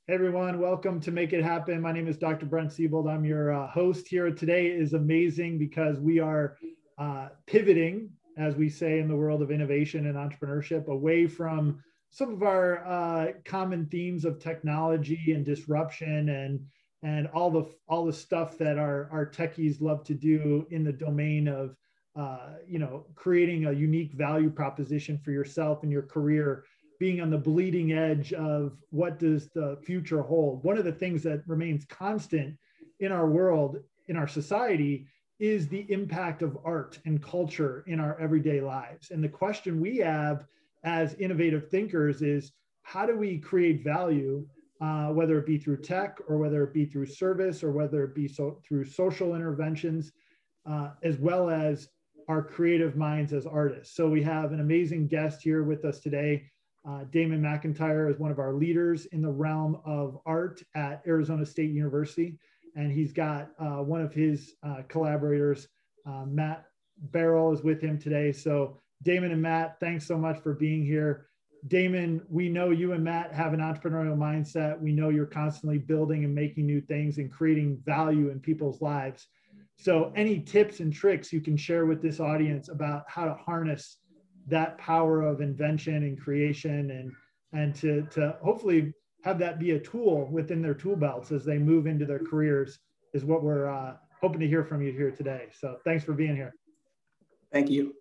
Hey everyone, welcome to Make It Happen. My name is Dr. Brent Siebold. I'm your host here. Today is amazing because we are pivoting, as we say in the world of innovation and entrepreneurship, away from some of our common themes of technology and disruption and all the stuff that our techies love to do in the domain of creating a unique value proposition for yourself and your career, being on the bleeding edge of what does the future hold. One of the things that remains constant in our world, in our society, is the impact of art and culture in our everyday lives. And the question we have as innovative thinkers is, how do we create value, whether it be through tech or whether it be through service or whether it be through social interventions, as well as our creative minds as artists. So we have an amazing guest here with us today. Damon McIntyre is one of our leaders in the realm of art at Arizona State University. And he's got one of his collaborators, Matt Barrell, is with him today. So Damon and Matt, thanks so much for being here. Damon, we know you and Matt have an entrepreneurial mindset. We know you're constantly building and making new things and creating value in people's lives. So any tips and tricks you can share with this audience about how to harness that power of invention and creation and to hopefully have that be a tool within their tool belts as they move into their careers is what we're hoping to hear from you here today. So thanks for being here. Thank you.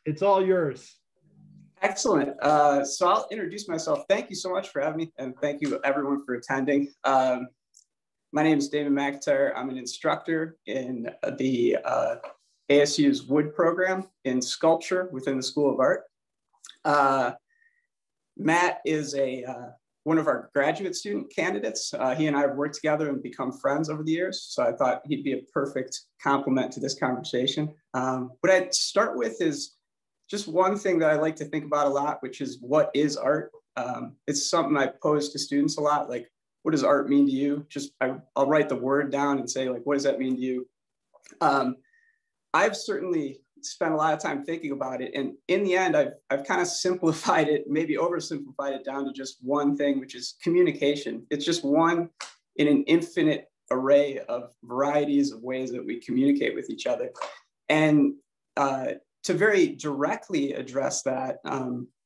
It's all yours. Excellent. So I'll introduce myself. Thank you so much for having me, and thank you everyone for attending. My name is Damon McIntyre. I'm an instructor in the ASU's Wood program in sculpture within the School of Art. Matt is one of our graduate student candidates. He and I have worked together and become friends over the years, so I thought he'd be a perfect complement to this conversation. What I'd start with is just one thing that I like to think about a lot, which is what is art? It's something I pose to students a lot, like, what does art mean to you? I'll write the word down and say, like, what does that mean to you? I've certainly spent a lot of time thinking about it. And in the end, I've kind of simplified it, maybe oversimplified it down to just one thing, which is communication. It's just one in an infinite array of varieties of ways that we communicate with each other. And to very directly address that,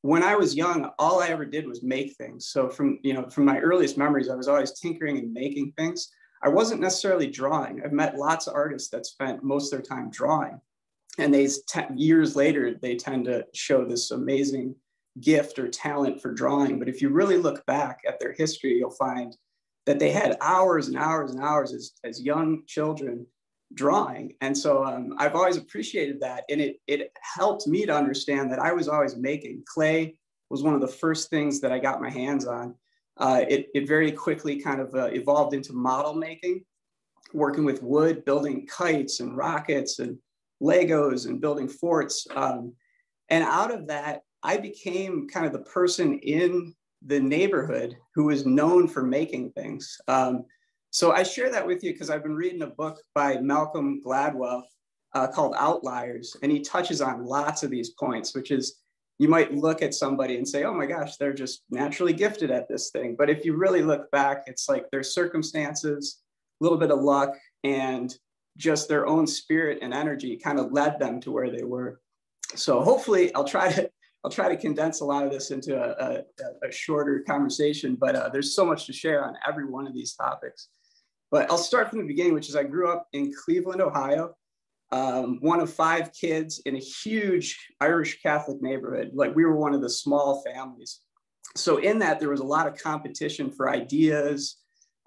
when I was young, all I ever did was make things. So from my earliest memories, I was always tinkering and making things. I wasn't necessarily drawing. I've met lots of artists that spent most of their time drawing. And years later, they tend to show this amazing gift or talent for drawing. But if you really look back at their history, you'll find that they had hours and hours and hours as young children drawing. And so I've always appreciated that. And it helped me to understand that I was always making. Clay was one of the first things that I got my hands on. It very quickly kind of evolved into model making, working with wood, building kites and rockets and Legos and building forts. And out of that, I became kind of the person in the neighborhood who was known for making things. So I share that with you because I've been reading a book by Malcolm Gladwell called Outliers, and he touches on lots of these points, which is, you might look at somebody and say, oh my gosh, they're just naturally gifted at this thing. But if you really look back, it's like their circumstances, a little bit of luck, and just their own spirit and energy kind of led them to where they were. So hopefully I'll try to condense a lot of this into a shorter conversation, but there's so much to share on every one of these topics. But I'll start from the beginning, which is I grew up in Cleveland, Ohio. One of 5 kids in a huge Irish Catholic neighborhood. Like, we were one of the small families. So in that, there was a lot of competition for ideas,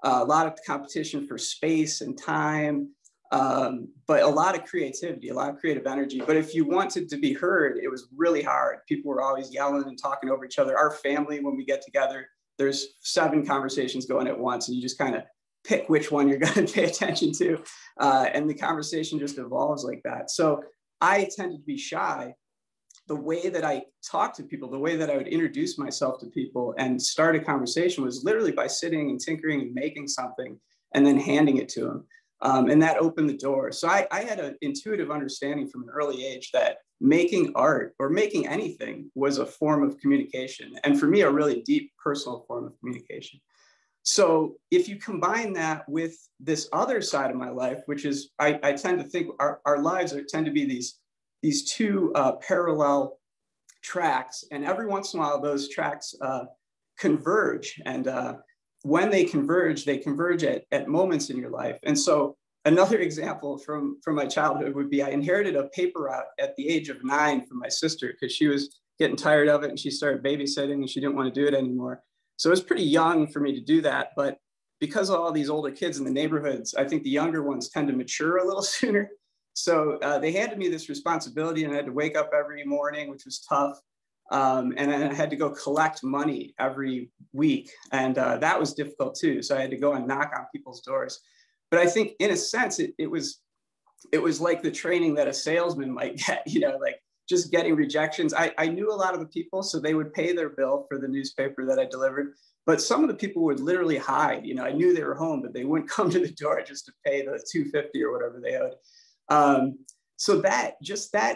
a lot of competition for space and time, but a lot of creativity, a lot of creative energy. But if you wanted to be heard, it was really hard. People were always yelling and talking over each other. Our family, when we get together, there's 7 conversations going at once, and you just kind of pick which one you're going to pay attention to. And the conversation just evolves like that. So I tended to be shy. The way that I talked to people, the way that I would introduce myself to people and start a conversation was literally by sitting and tinkering and making something and then handing it to them. And that opened the door. So I had an intuitive understanding from an early age that making art or making anything was a form of communication. And for me, a really deep personal form of communication. So if you combine that with this other side of my life, which is, I tend to think our lives tend to be these two parallel tracks. And every once in a while, those tracks converge. And when they converge at moments in your life. And so another example from my childhood would be I inherited a paper route at the age of 9 from my sister because she was getting tired of it and she started babysitting and she didn't want to do it anymore. So it was pretty young for me to do that. But because of all these older kids in the neighborhoods, I think the younger ones tend to mature a little sooner. So they handed me this responsibility and I had to wake up every morning, which was tough. And then I had to go collect money every week. And that was difficult too. So I had to go and knock on people's doors. But I think in a sense, it was like the training that a salesman might get, like just getting rejections. I knew a lot of the people, so they would pay their bill for the newspaper that I delivered. But some of the people would literally hide. I knew they were home, but they wouldn't come to the door just to pay the $250 or whatever they owed. So that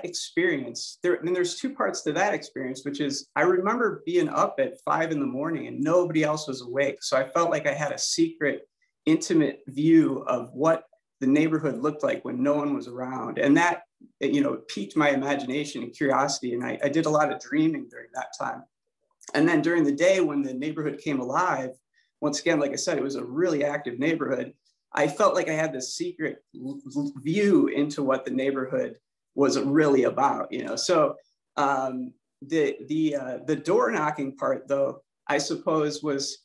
experience, there's two parts to that experience, which is I remember being up at 5 a.m. and nobody else was awake. So I felt like I had a secret, intimate view of what the neighborhood looked like when no one was around. And that, piqued my imagination and curiosity. And I did a lot of dreaming during that time. And then during the day when the neighborhood came alive, once again, like I said, it was a really active neighborhood. I felt like I had this secret view into what the neighborhood was really about, So the door knocking part, though, I suppose was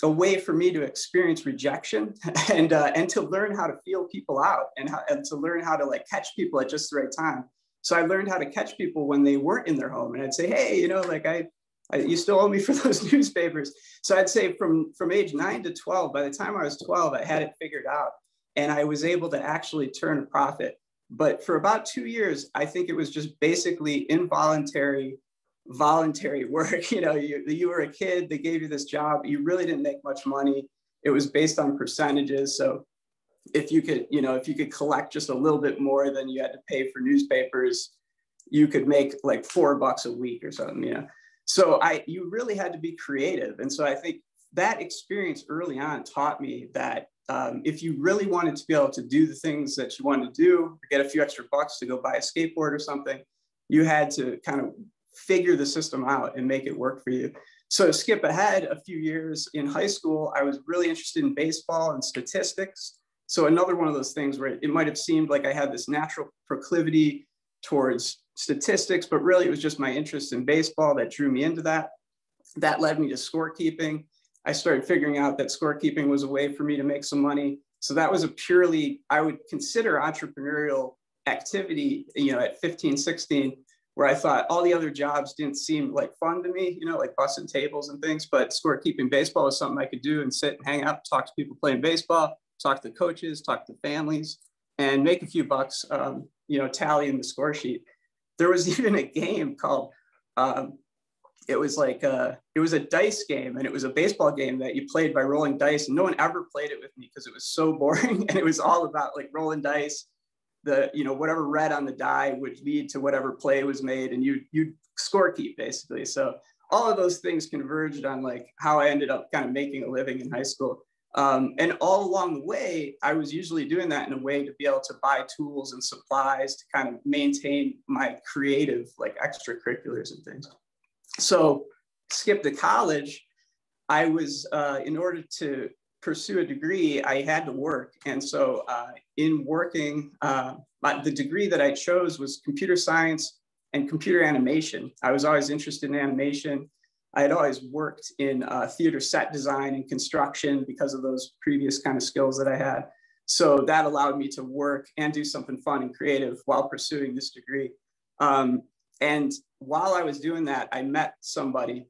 a way for me to experience rejection and to learn how to feel people out and to learn how to like catch people at just the right time. So I learned how to catch people when they weren't in their home, and I'd say, hey, you still owe me for those newspapers. So I'd say from age 9 to 12, by the time I was 12, I had it figured out and I was able to actually turn a profit. But for about 2 years, I think it was just basically voluntary work. You were a kid, they gave you this job, you really didn't make much money. It was based on percentages. So if you could collect just a little bit more than you had to pay for newspapers, you could make like $4 a week or something, So you really had to be creative. And so I think that experience early on taught me that if you really wanted to be able to do the things that you wanted to do, or get a few extra bucks to go buy a skateboard or something, you had to kind of figure the system out and make it work for you. So to skip ahead a few years, in high school, I was really interested in baseball and statistics. So another one of those things where it might have seemed like I had this natural proclivity towards statistics, but really it was just my interest in baseball that drew me into that. That led me to scorekeeping. I started figuring out that scorekeeping was a way for me to make some money. So that was a purely, I would consider, entrepreneurial activity, at 15, 16, where I thought all the other jobs didn't seem like fun to me, like bussing tables and things, but scorekeeping baseball was something I could do and sit and hang out, talk to people playing baseball, talk to coaches, talk to families, and make a few bucks, tallying the score sheet. There was even a game called, it was a dice game, and it was a baseball game that you played by rolling dice, and no one ever played it with me because it was so boring. And it was all about like rolling dice. Whatever red on the die would lead to whatever play was made, and you'd scorekeep basically. So all of those things converged on like how I ended up kind of making a living in high school. And all along the way, I was usually doing that in a way to be able to buy tools and supplies to kind of maintain my creative like extracurriculars and things. So skip to college, I was, in order to pursue a degree, I had to work. And so in working, the degree that I chose was computer science and computer animation. I was always interested in animation. I had always worked in theater set design and construction because of those previous kind of skills that I had. So that allowed me to work and do something fun and creative while pursuing this degree. And while I was doing that, I met somebody.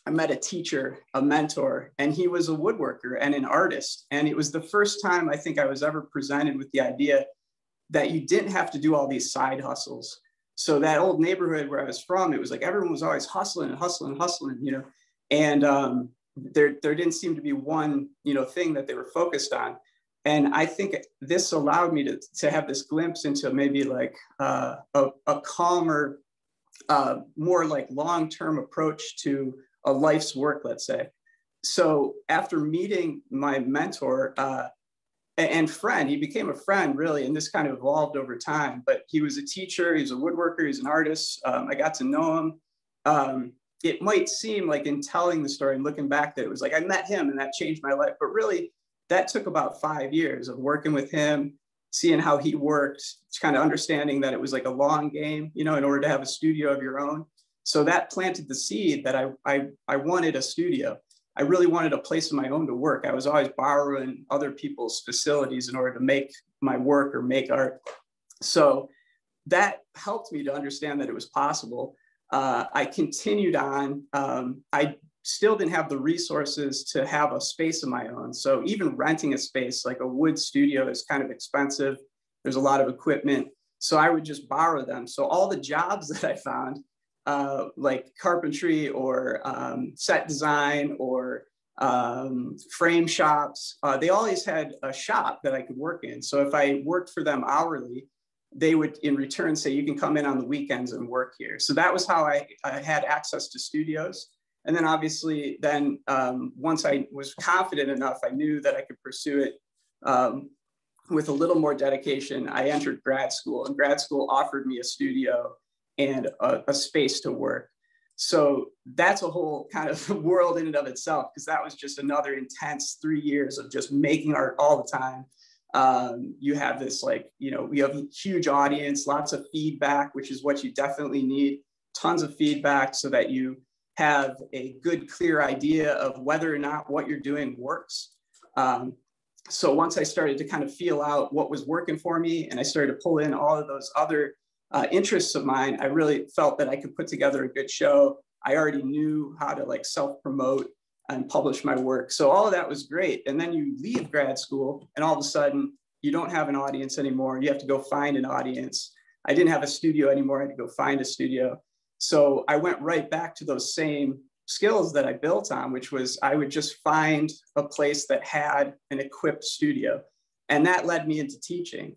I met a teacher, a mentor, and he was a woodworker and an artist. And it was the first time I think I was ever presented with the idea that you didn't have to do all these side hustles. So that old neighborhood where I was from, it was like everyone was always hustling and hustling and hustling, and there didn't seem to be one, thing that they were focused on. And I think this allowed me to have this glimpse into maybe like a calmer, more like long-term approach to a life's work, let's say. So after meeting my mentor and friend, he became a friend really, and this kind of evolved over time, but he was a teacher, he was a woodworker, he's an artist. I got to know him. It might seem like in telling the story and looking back that it was like, I met him and that changed my life, but really that took about 5 years of working with him, seeing how he worked, kind of understanding that it was like a long game, you know, in order to have a studio of your own. So that planted the seed that I wanted a studio. I really wanted a place of my own to work. I was always borrowing other people's facilities in order to make my work or make art. So that helped me to understand that it was possible. I continued on. I still didn't have the resources to have a space of my own. So even renting a space like a wood studio is kind of expensive. There's a lot of equipment. So I would just borrow them. So all the jobs that I found, like carpentry or set design or frame shops, they always had a shop that I could work in. So if I worked for them hourly, they would in return say, you can come in on the weekends and work here. So that was how I had access to studios. And then obviously then once I was confident enough, I knew that I could pursue it with a little more dedication. I entered grad school, and grad school offered me a studio and a space to work. So that's a whole kind of world in and of itself, because that was just another intense 3 years of just making art all the time. You have this like, you know, we have a huge audience, lots of feedback, which is what you definitely need, tons of feedback so that you have a good, clear idea of whether or not what you're doing works. So once I started to kind of feel out what was working for me, and I started to pull in all of those other interests of mine, I really felt that I could put together a good show. I already knew how to like self-promote and publish my work. So all of that was great. And then you leave grad school and all of a sudden you don't have an audience anymore. You have to go find an audience. I didn't have a studio anymore. I had to go find a studio. So I went right back to those same skills that I built on, which was I would just find a place that had an equipped studio. And that led me into teaching.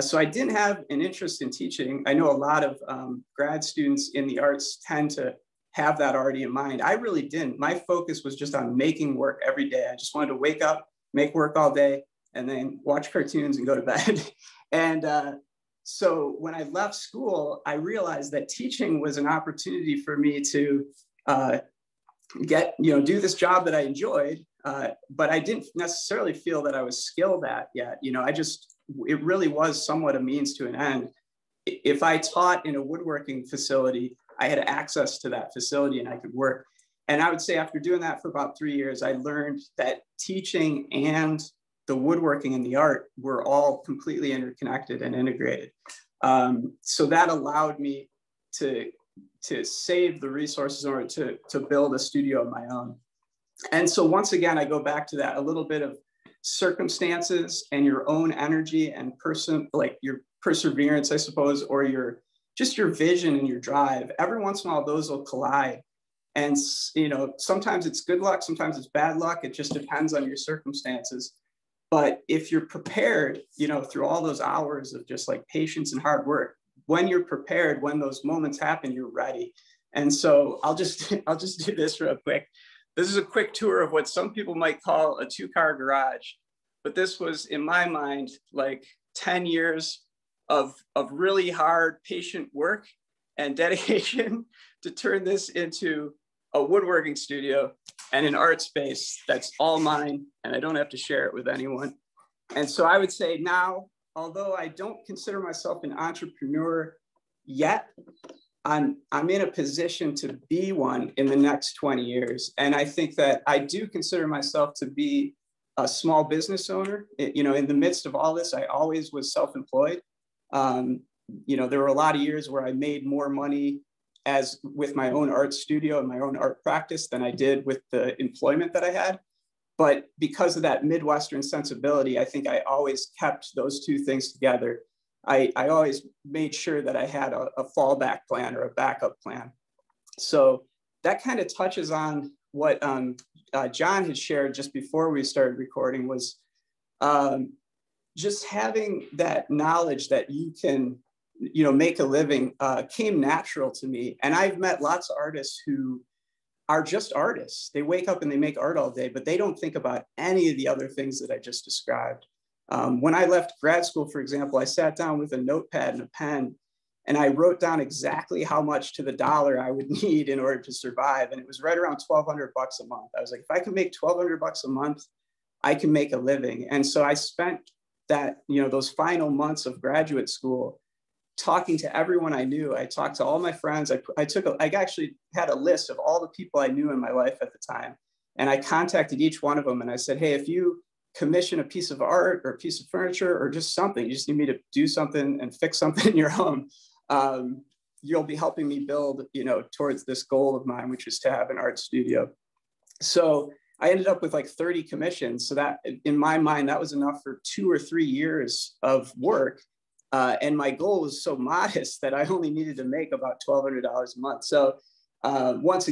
So I didn't have an interest in teaching. I know a lot of grad students in the arts tend to have that already in mind. I really didn't. My focus was just on making work every day. I just wanted to wake up, make work all day, and then watch cartoons and go to bed. And so when I left school, I realized that teaching was an opportunity for me to do this job that I enjoyed, but I didn't necessarily feel that I was skilled at yet. It really was somewhat a means to an end. If I taught in a woodworking facility, I had access to that facility and I could work. And I would say after doing that for about 3 years, I learned that teaching and the woodworking and the art were all completely interconnected and integrated. So that allowed me to save the resources in order to build a studio of my own. And so once again, I go back to that, a little bit of circumstances and your own energy and like your perseverance, I suppose, or your vision and your drive. Every once in a while, those will collide. And, sometimes it's good luck, sometimes it's bad luck. It just depends on your circumstances. But if you're prepared, through all those hours of just like patience and hard work, when you're prepared, when those moments happen, you're ready. And so I'll just do this real quick. This is a quick tour of what some people might call a 2-car garage. But this was, in my mind, like 10 years of really hard, patient work and dedication to turn this into a woodworking studio and an art space that's all mine, and I don't have to share it with anyone. And so I would say now, although I don't consider myself an entrepreneur yet, I'm in a position to be one in the next 20 years. And I think that I do consider myself to be a small business owner. In the midst of all this, I always was self-employed. There were a lot of years where I made more money with my own art studio and my own art practice than I did with the employment that I had. But because of that Midwestern sensibility, I think I always kept those two things together. I always made sure that I had a fallback plan or a backup plan. So that kind of touches on what John had shared just before we started recording was, just having that knowledge that you can, make a living came natural to me. And I've met lots of artists who are just artists. They wake up and they make art all day, but they don't think about any of the other things that I just described. When I left grad school, for example, I sat down with a notepad and a pen, and I wrote down exactly how much to the dollar I would need in order to survive. And it was right around $1,200 a month. I was like, if I can make $1,200 a month, I can make a living. And so I spent that, those final months of graduate school talking to everyone I knew. I talked to all my friends. I actually had a list of all the people I knew in my life at the time. And I contacted each one of them and I said, hey, if you commission a piece of art or a piece of furniture or just something, you just need me to do something and fix something in your home, you'll be helping me build, towards this goal of mine, which is to have an art studio. So I ended up with like 30 commissions. So that in my mind, that was enough for 2 or 3 years of work. And my goal was so modest that I only needed to make about $1,200 a month. So once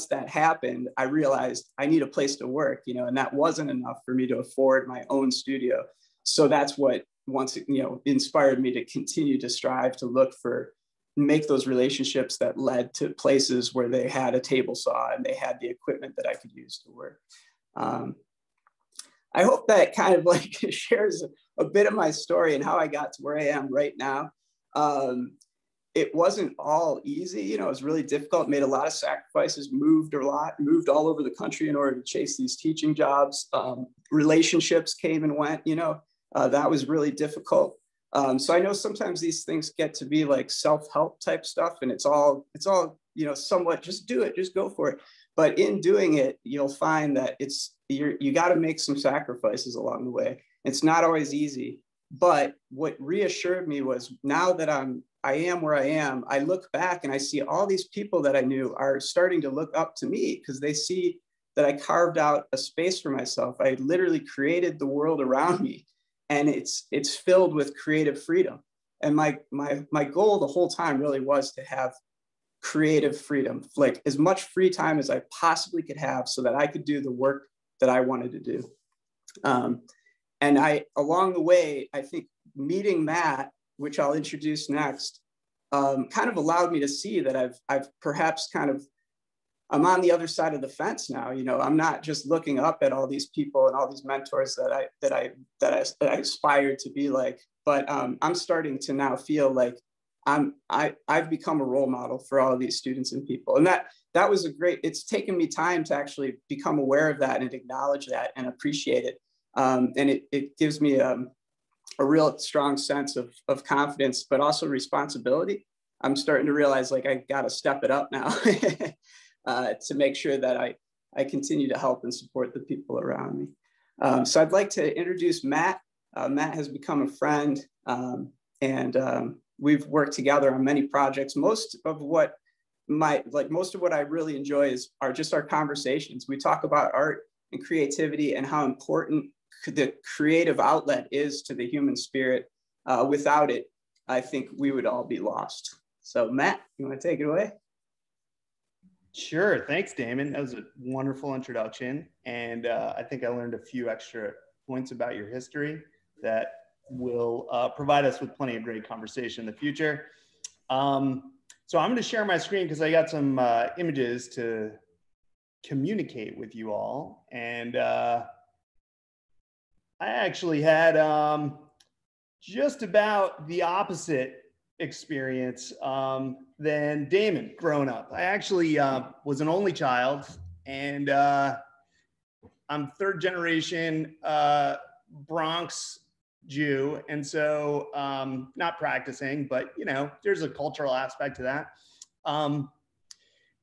that happened, I realized I need a place to work, and that wasn't enough for me to afford my own studio. So that's what inspired me to continue to strive to make those relationships that led to places where they had a table saw and they had the equipment that I could use to work. I hope that kind of like shares a bit of my story and how I got to where I am right now. It wasn't all easy, it was really difficult, made a lot of sacrifices, moved all over the country in order to chase these teaching jobs. Relationships came and went, that was really difficult. So I know sometimes these things get to be like self-help type stuff, and it's all, somewhat just do it, just go for it. But in doing it, you'll find that you got to make some sacrifices along the way. It's not always easy, but what reassured me was now that I am where I am, I look back and I see all these people that I knew are starting to look up to me because they see that I carved out a space for myself. I literally created the world around me, and it's filled with creative freedom. And my goal the whole time really was to have creative freedom, like as much free time as I possibly could have so that I could do the work that I wanted to do. And along the way, I think meeting Matt, which I'll introduce next, kind of allowed me to see that I've perhaps I'm on the other side of the fence now. I'm not just looking up at all these people and all these mentors that I aspired to be like, but I'm starting to now feel like I've become a role model for all of these students and people. And that was it's taken me time to actually become aware of that and acknowledge that and appreciate it. And it gives me a real strong sense of confidence, but also responsibility. I'm starting to realize like I got to step it up now to make sure that I continue to help and support the people around me. So I'd like to introduce Matt. Matt has become a friend, and we've worked together on many projects. Most of what I really enjoy are just our conversations. We talk about art and creativity and how important the creative outlet is to the human spirit. Without it, I think we would all be lost. So Matt, you want to take it away? Sure. Thanks, Damon. That was a wonderful introduction. And I think I learned a few extra points about your history that will provide us with plenty of great conversation in the future. So I'm going to share my screen because I got some images to communicate with you all. And I actually had just about the opposite experience than Damon growing up. I actually was an only child, and I'm third generation Bronx Jew. And so not practicing, but there's a cultural aspect to that.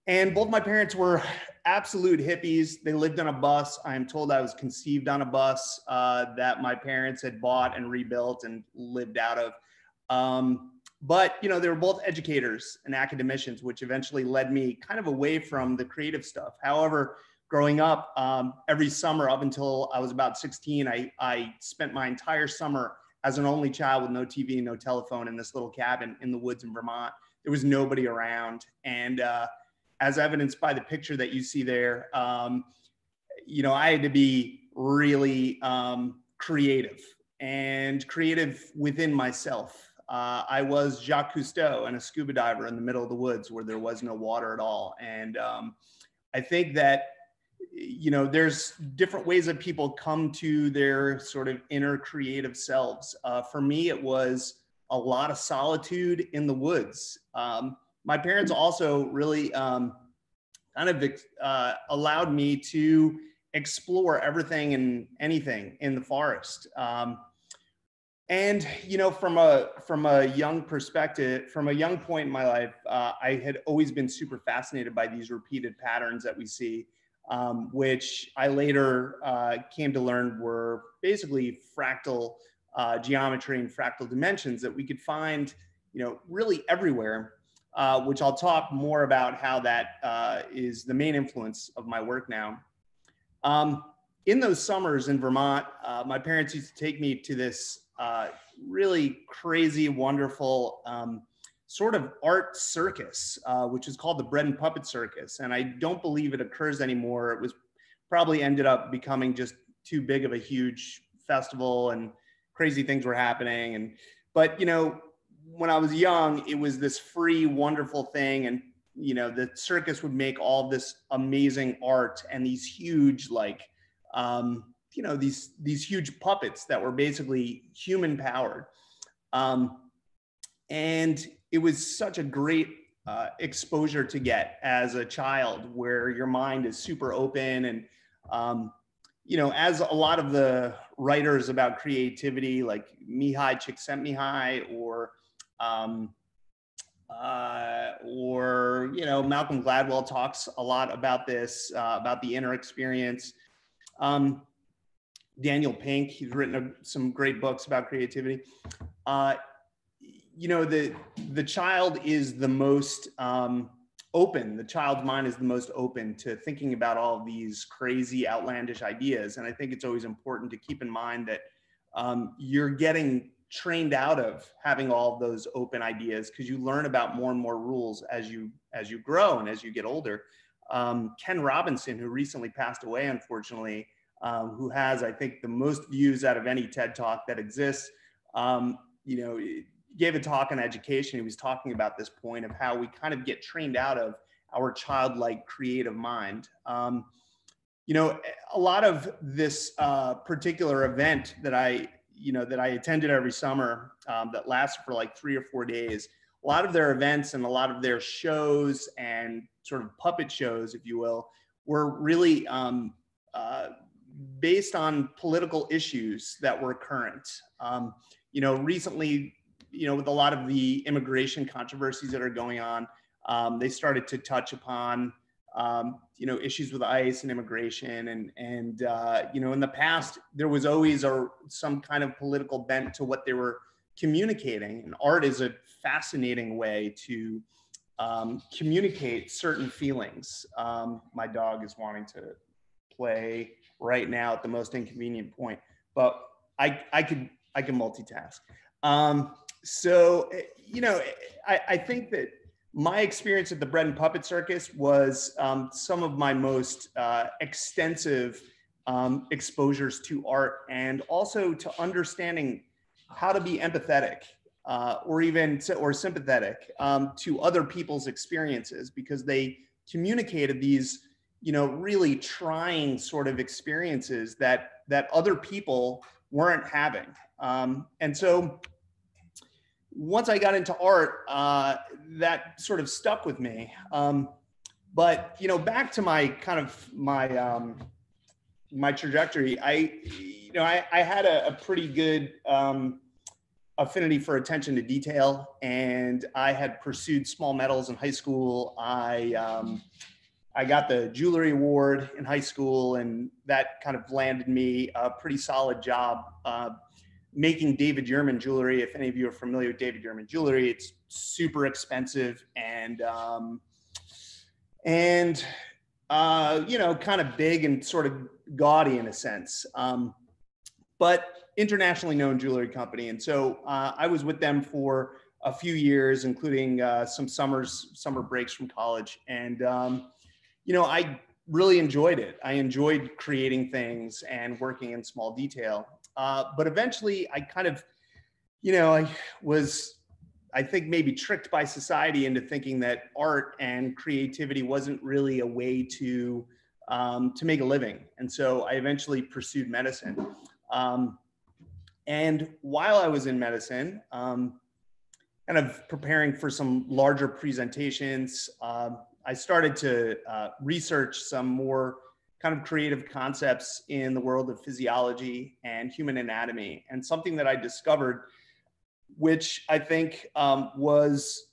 And both my parents were absolute hippies. They lived on a bus. I am told I was conceived on a bus that my parents had bought and rebuilt and lived out of. But they were both educators and academicians, which eventually led me kind of away from the creative stuff. However, growing up, every summer up until I was about 16, I spent my entire summer as an only child with no TV, no telephone in this little cabin in the woods in Vermont. There was nobody around. And as evidenced by the picture that you see there, I had to be really creative and creative within myself. I was Jacques Cousteau and a scuba diver in the middle of the woods where there was no water at all. And I think that, you know, there's different ways that people come to their sort of inner creative selves. For me, it was a lot of solitude in the woods. My parents also really allowed me to explore everything and anything in the forest. And, you know, from a young perspective, from a young point in my life, I had always been super fascinated by these repeated patterns that we see, which I later came to learn were basically fractal geometry and fractal dimensions that we could find, you know, really everywhere, which I'll talk more about how that is the main influence of my work now. In those summers in Vermont, my parents used to take me to this really crazy, wonderful sort of art circus, which is called the Bread and Puppet Circus. And I don't believe it occurs anymore. It was probably ended up becoming just too big of a huge festival and crazy things were happening. But, you know, when I was young, it was this free, wonderful thing. And, you know, the circus would make all this amazing art and these huge, like, you know, these huge puppets that were basically human powered. And it was such a great exposure to get as a child, where your mind is super open. And, you know, as a lot of the writers about creativity, like Mihai Csikszentmihalyi or, you know, Malcolm Gladwell talks a lot about this, about the inner experience. Daniel Pink, he's written some great books about creativity. You know, the child is the most open. The child's mind is the most open to thinking about all of these crazy, outlandish ideas. And I think it's always important to keep in mind that you're getting trained out of having all of those open ideas, because you learn about more and more rules as you grow and as you get older. Ken Robinson, who recently passed away, unfortunately, who has, I think, the most views out of any TED Talk that exists, you know, gave a talk on education. He was talking about this point of how we kind of get trained out of our childlike creative mind. You know, a lot of this particular event that I attended every summer, that lasted for like 3 or 4 days, a lot of their events and a lot of their shows and sort of puppet shows, if you will, were really based on political issues that were current. You know, recently, you know, with a lot of the immigration controversies that are going on, they started to touch upon, you know, issues with ICE and immigration. And you know, in the past, there was always some kind of political bent to what they were communicating. And art is a fascinating way to communicate certain feelings. My dog is wanting to play right now at the most inconvenient point, but I can multitask. So, you know, I think that my experience at the Bread and Puppet Circus was some of my most extensive exposures to art, and also to understanding how to be empathetic or sympathetic to other people's experiences, because they communicated these, you know, really trying sort of experiences that other people weren't having. And so once I got into art, that sort of stuck with me. But, you know, back to my kind of my trajectory, I had a pretty good affinity for attention to detail, and I had pursued small metals in high school. I got the jewelry award in high school, and that kind of landed me a pretty solid job making David Yurman jewelry. If any of you are familiar with David Yurman jewelry, it's super expensive and you know, kind of big and sort of gaudy in a sense, but internationally known jewelry company. And so I was with them for a few years, including some summer breaks from college. And you know, I really enjoyed it. I enjoyed creating things and working in small detail. But eventually I kind of, I was, I think, maybe tricked by society into thinking that art and creativity wasn't really a way to make a living. And so I eventually pursued medicine. And while I was in medicine, kind of preparing for some larger presentations, I started to research some more kind of creative concepts in the world of physiology and human anatomy. And something that I discovered, which I think was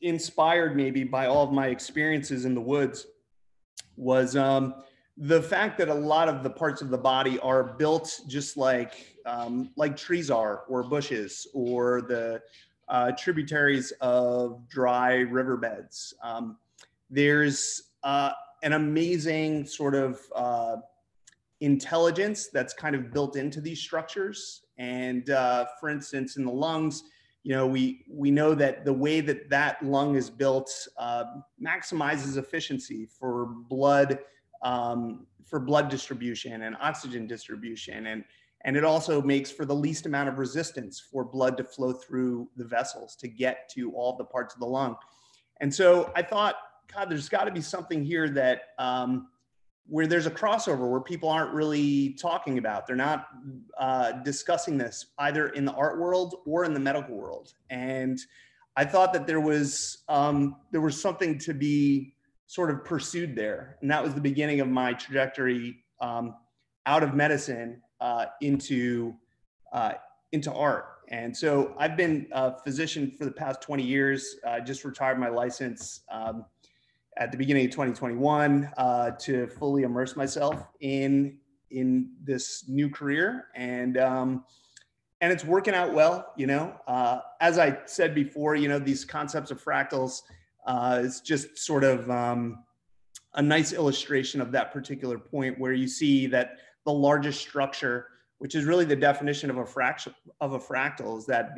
inspired maybe by all of my experiences in the woods, was the fact that a lot of the parts of the body are built just like trees are, or bushes, or the tributaries of dry riverbeds. There's an amazing sort of intelligence that's kind of built into these structures. And for instance, in the lungs, we know that the way that lung is built maximizes efficiency for blood distribution and oxygen distribution. And it also makes for the least amount of resistance for blood to flow through the vessels to get to all the parts of the lung. And so I thought, God, there's got to be something here that where there's a crossover where people aren't really talking about. They're not discussing this either in the art world or in the medical world. And I thought that there was something to be sort of pursued there. And that was the beginning of my trajectory out of medicine into art. And so I've been a physician for the past 20 years. I just retired my license at the beginning of 2021 to fully immerse myself in this new career. And it's working out well, as I said before, these concepts of fractals is just sort of a nice illustration of that particular point, where you see that the largest structure, which is really the definition of a fractal, is that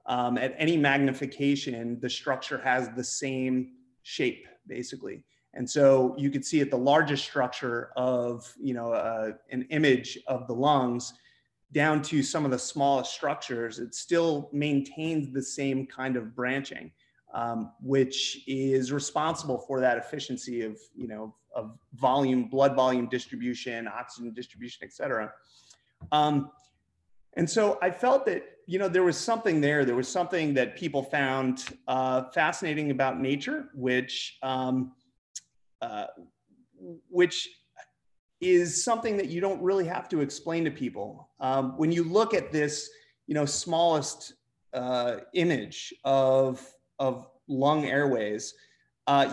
at any magnification, the structure has the same shape, basically. And so you could see at the largest structure of, an image of the lungs down to some of the smallest structures, it still maintains the same kind of branching, which is responsible for that efficiency of volume, blood volume distribution, oxygen distribution, et cetera. And so I felt that, there was something there. There was something that people found fascinating about nature, which is something that you don't really have to explain to people. When you look at this, smallest image of lung airways,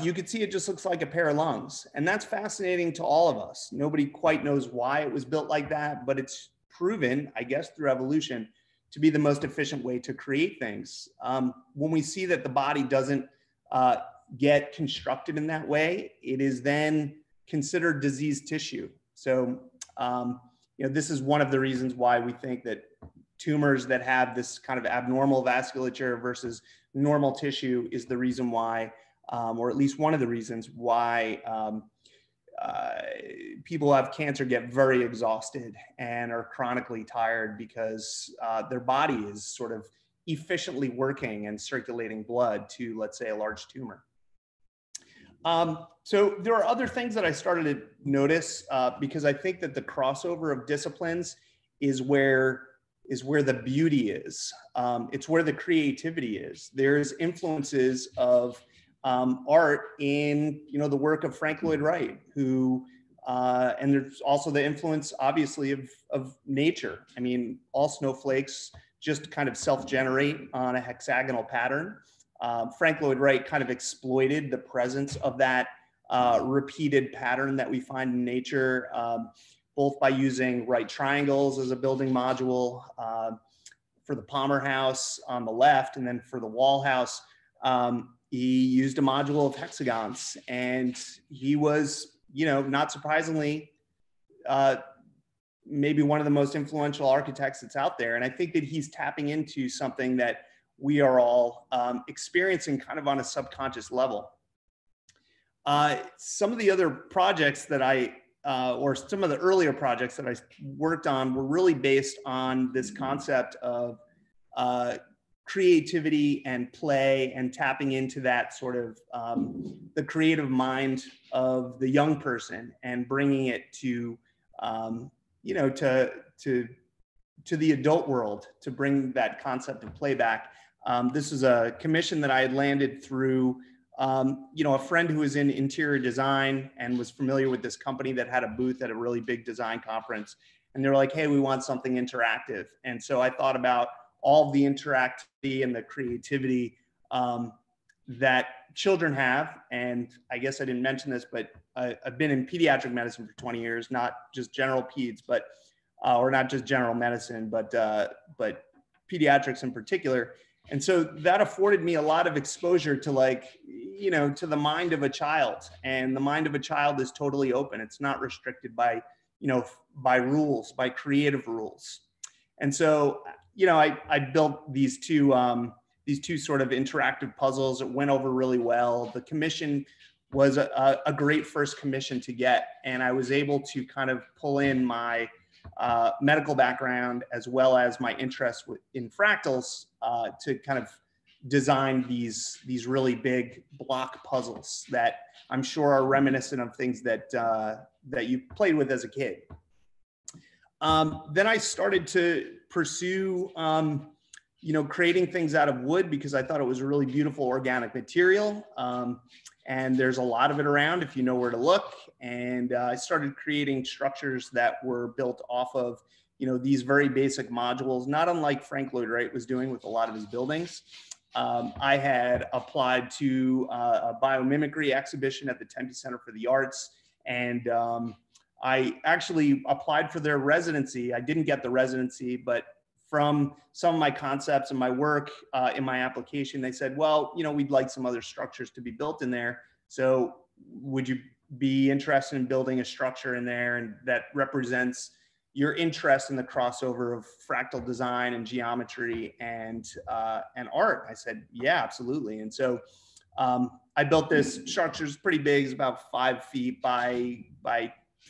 you could see it just looks like a pair of lungs. And that's fascinating to all of us. Nobody quite knows why it was built like that, but it's proven, I guess, through evolution to be the most efficient way to create things. When we see that the body doesn't get constructed in that way, it is then considered diseased tissue. So, this is one of the reasons why we think that tumors that have this kind of abnormal vasculature versus normal tissue is the reason why, or at least one of the reasons why people who have cancer get very exhausted and are chronically tired, because their body is sort of efficiently working and circulating blood to, let's say, a large tumor. So there are other things that I started to notice because I think that the crossover of disciplines is where the beauty is. It's where the creativity is. There's influences of art in the work of Frank Lloyd Wright, who and there's also the influence, obviously, of nature. I mean, all snowflakes just kind of self-generate on a hexagonal pattern. Frank Lloyd Wright kind of exploited the presence of that repeated pattern that we find in nature, both by using right triangles as a building module for the Palmer House on the left, and then for the Wall House, he used a module of hexagons. And he was, not surprisingly, maybe one of the most influential architects that's out there. And I think that he's tapping into something that we are all experiencing kind of on a subconscious level. Some of the other projects that I or some of the earlier projects that I worked on were really based on this concept of creativity and play and tapping into that sort of the creative mind of the young person and bringing it to, to the adult world, to bring that concept of play back. This is a commission that I had landed through a friend who was in interior design and was familiar with this company that had a booth at a really big design conference. And they were like, hey, we want something interactive. And so I thought about all the interactivity and the creativity that children have. And I guess I didn't mention this, but I've been in pediatric medicine for 20 years, not just general peds, but, or not just general medicine, but pediatrics in particular. And so that afforded me a lot of exposure to to the mind of a child, and the mind of a child is totally open. It's not restricted by, by rules, by creative rules. And so, I built these two sort of interactive puzzles. It went over really well. The commission was a great first commission to get. And I was able to kind of pull in my medical background as well as my interest in fractals to kind of design these really big block puzzles that I'm sure are reminiscent of things that you played with as a kid. Then I started to pursue, creating things out of wood because I thought it was a really beautiful organic material. And there's a lot of it around if you know where to look. And I started creating structures that were built off of, these very basic modules, not unlike Frank Lloyd Wright was doing with a lot of his buildings. I had applied to a biomimicry exhibition at the Tempe Center for the Arts. And I actually applied for their residency. I didn't get the residency, but from some of my concepts and my work in my application, they said, well, we'd like some other structures to be built in there. So would you be interested in building a structure in there and that represents your interest in the crossover of fractal design and geometry and art? I said, yeah, absolutely. And so I built this structure. It's pretty big. It's about 5 feet by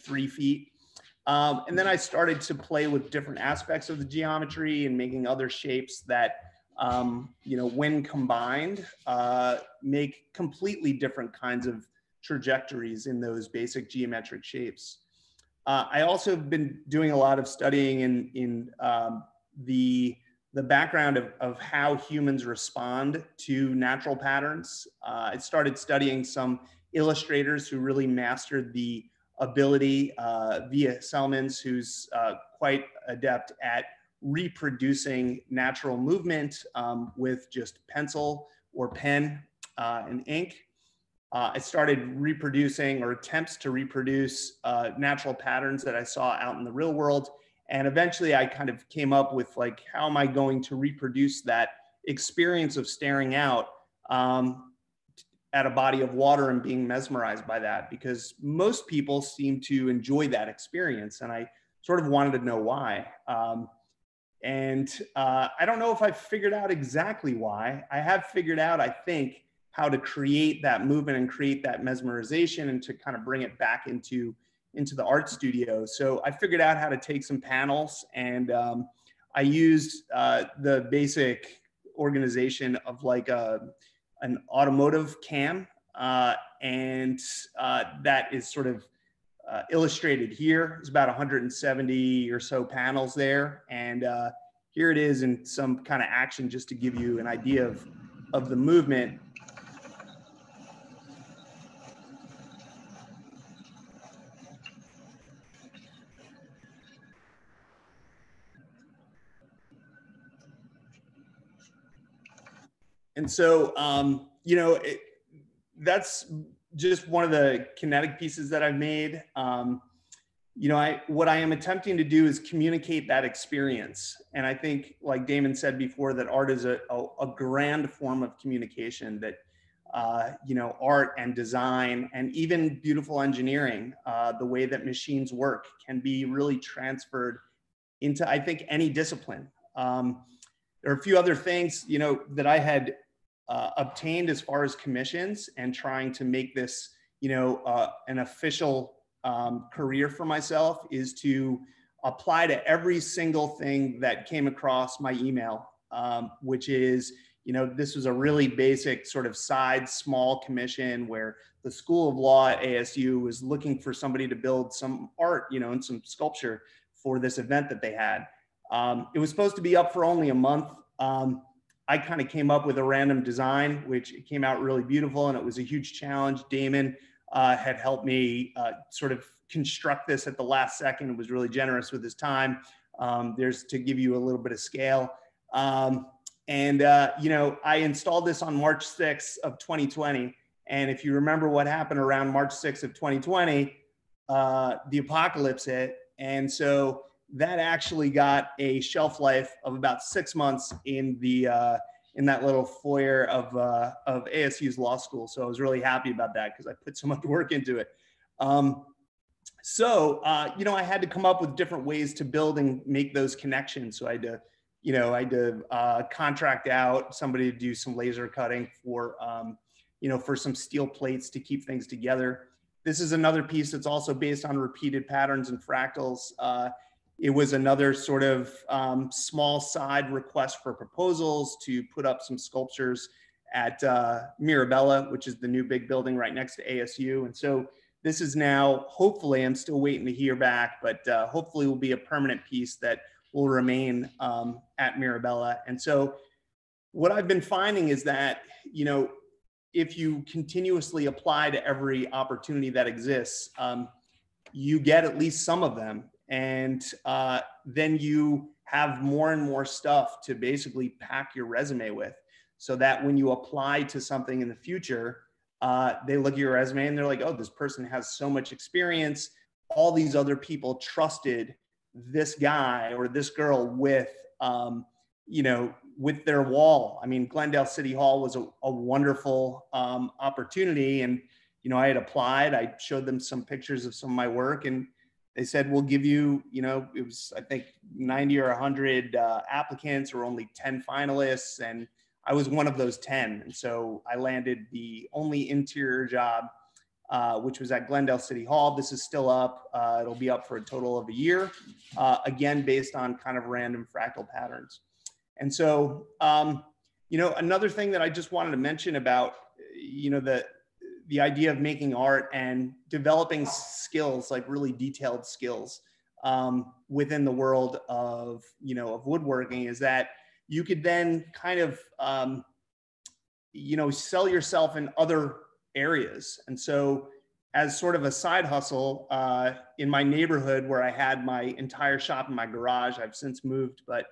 3 feet. And then I started to play with different aspects of the geometry and making other shapes that, when combined, make completely different kinds of trajectories in those basic geometric shapes. I also have been doing a lot of studying in the background of how humans respond to natural patterns. I started studying some illustrators who really mastered the ability via Selmans, who's quite adept at reproducing natural movement with just pencil or pen and ink. I started reproducing or attempts to reproduce natural patterns that I saw out in the real world. And eventually I kind of came up with how am I going to reproduce that experience of staring out at a body of water and being mesmerized by that, because most people seem to enjoy that experience. And I sort of wanted to know why. I don't know if I've figured out exactly why. I have figured out, I think, how to create that movement and create that mesmerization and to kind of bring it back into the art studio. So I figured out how to take some panels and I used the basic organization of an automotive cam, and that is sort of illustrated here. There's about 170 or so panels there, and here it is in some kind of action just to give you an idea of the movement. And so, that's just one of the kinetic pieces that I've made. What I am attempting to do is communicate that experience. And I think, like Damon said before, that art is a grand form of communication that, art and design and even beautiful engineering, the way that machines work can be really transferred into, I think, any discipline. There are a few other things, that I had obtained as far as commissions and trying to make this, an official career for myself is to apply to every single thing that came across my email, which is, this was a really basic sort of side small commission where the School of Law at ASU was looking for somebody to build some art, and some sculpture for this event that they had. It was supposed to be up for only a month. I kind of came up with a random design, which came out really beautiful, and it was a huge challenge. Damon had helped me sort of construct this at the last second. It was really generous with his time. There's to give you a little bit of scale. I installed this on March 6th of 2020. And if you remember what happened around March 6th of 2020, the apocalypse hit. And so that actually got a shelf life of about 6 months in that little foyer of ASU's law school. So I was really happy about that because I put so much work into it. I had to come up with different ways to build and make those connections. So I had to contract out somebody to do some laser cutting for some steel plates to keep things together. This is another piece that's also based on repeated patterns and fractals. It was another sort of small side request for proposals to put up some sculptures at Mirabella, which is the new big building right next to ASU. And so this is now, hopefully, I'm still waiting to hear back, but hopefully will be a permanent piece that will remain at Mirabella. And so what I've been finding is that, if you continuously apply to every opportunity that exists, you get at least some of them. And then you have more and more stuff to basically pack your resume with, so that when you apply to something in the future, they look at your resume and they're like, oh, this person has so much experience. All these other people trusted this guy or this girl with, with their wall. I mean, Glendale City Hall was a wonderful opportunity. And, I had applied, I showed them some pictures of some of my work, and they said, we'll give you, it was, I think, 90 or 100 applicants, or only 10 finalists. And I was one of those 10. And so I landed the only interior job, which was at Glendale City Hall. This is still up. It'll be up for a total of a year, again, based on kind of random fractal patterns. And so, another thing that I just wanted to mention about, the idea of making art and developing skills, like really detailed skills within the world of woodworking, is that you could then kind of, sell yourself in other areas. And so as sort of a side hustle in my neighborhood, where I had my entire shop in my garage, I've since moved, but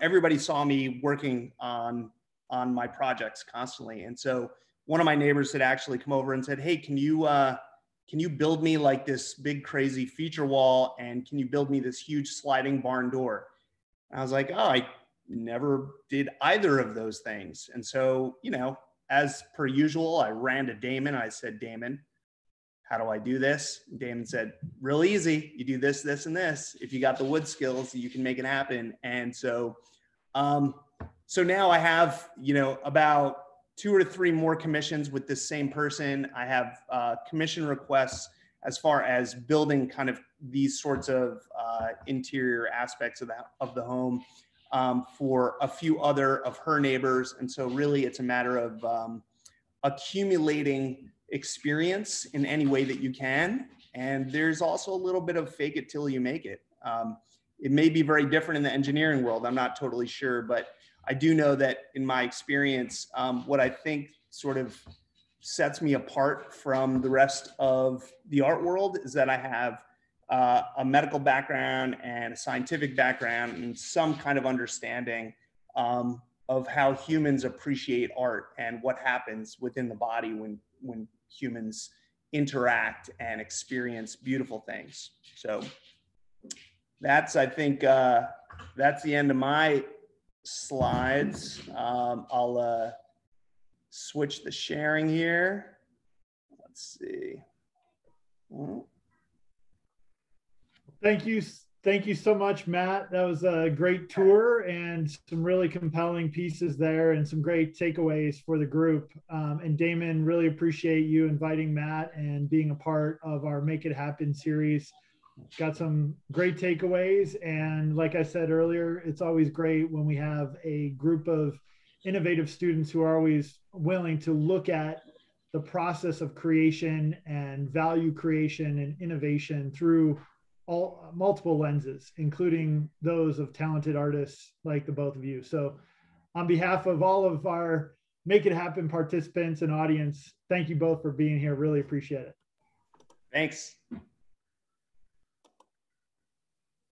everybody saw me working on my projects constantly. And so one of my neighbors had actually come over and said, hey, can you build me like this big crazy feature wall, and can you build me this huge sliding barn door? And I was like, oh, I never did either of those things. And so, as per usual, I ran to Damon. I said, Damon, how do I do this? And Damon said, real easy. You do this, this, and this. If you got the wood skills, you can make it happen. And so, so now I have, about 2 or 3 more commissions with this same person. I have commission requests as far as building kind of these sorts of interior aspects of the home for a few other of her neighbors. And so really it's a matter of accumulating experience in any way that you can. And there's also a little bit of fake it till you make it. It may be very different in the engineering world. I'm not totally sure, but I do know that in my experience, what I think sort of sets me apart from the rest of the art world is that I have a medical background and a scientific background and some kind of understanding of how humans appreciate art and what happens within the body when humans interact and experience beautiful things. So that's, I think, that's the end of my slides. I'll switch the sharing here. Let's see. Thank you Thank you so much, Matt. That was a great tour and some really compelling pieces there and some great takeaways for the group. And Damon, really appreciate you inviting Matt and being a part of our Make It Happen series. Got some great takeaways. And like I said earlier, it's always great when we have a group of innovative students who are always willing to look at the process of creation and value creation and innovation through all multiple lenses, including those of talented artists like the both of you. So on behalf of all of our Make It Happen participants and audience, thank you both for being here. Really appreciate it. Thanks.